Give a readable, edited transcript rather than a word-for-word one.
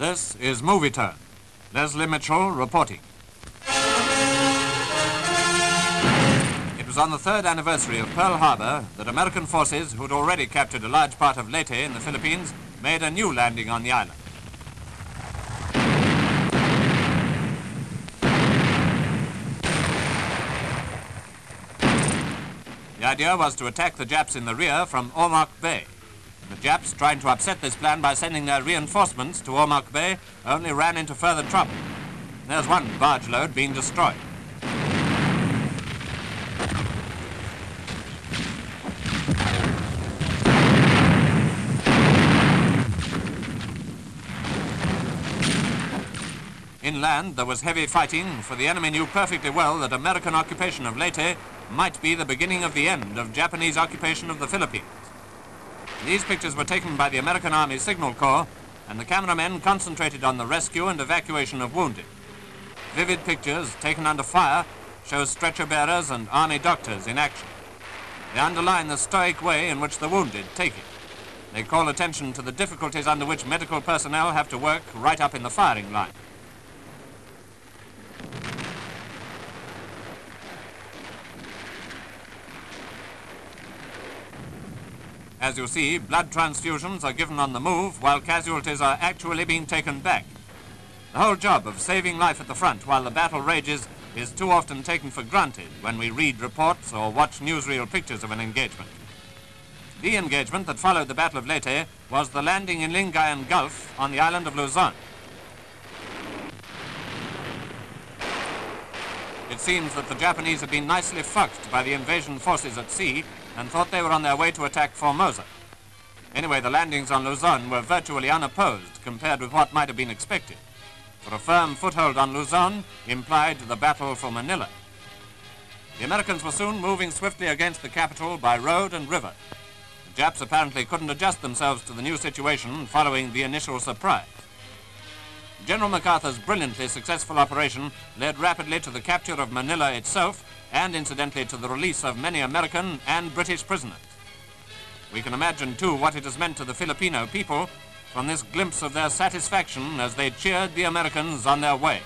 This is Movietone. Leslie Mitchell reporting. It was on the 3rd anniversary of Pearl Harbour that American forces, who'd already captured a large part of Leyte in the Philippines, made a new landing on the island. The idea was to attack the Japs in the rear from Ormoc Bay. The Japs, trying to upset this plan by sending their reinforcements to Ormoc Bay, only ran into further trouble. There's one barge load being destroyed. Inland, there was heavy fighting, for the enemy knew perfectly well that American occupation of Leyte might be the beginning of the end of Japanese occupation of the Philippines. These pictures were taken by the American Army Signal Corps, and the cameramen concentrated on the rescue and evacuation of wounded. Vivid pictures taken under fire show stretcher bearers and army doctors in action. They underline the stoic way in which the wounded take it. They call attention to the difficulties under which medical personnel have to work right up in the firing line. As you see, blood transfusions are given on the move while casualties are actually being taken back. The whole job of saving life at the front while the battle rages is too often taken for granted when we read reports or watch newsreel pictures of an engagement. The engagement that followed the Battle of Leyte was the landing in Lingayen Gulf on the island of Luzon. It seems that the Japanese had been nicely fucked by the invasion forces at sea and thought they were on their way to attack Formosa. Anyway, the landings on Luzon were virtually unopposed compared with what might have been expected, for a firm foothold on Luzon implied the battle for Manila. The Americans were soon moving swiftly against the capital by road and river. The Japs apparently couldn't adjust themselves to the new situation following the initial surprise. General MacArthur's brilliantly successful operation led rapidly to the capture of Manila itself and, incidentally, to the release of many American and British prisoners. We can imagine, too, what it has meant to the Filipino people from this glimpse of their satisfaction as they cheered the Americans on their way.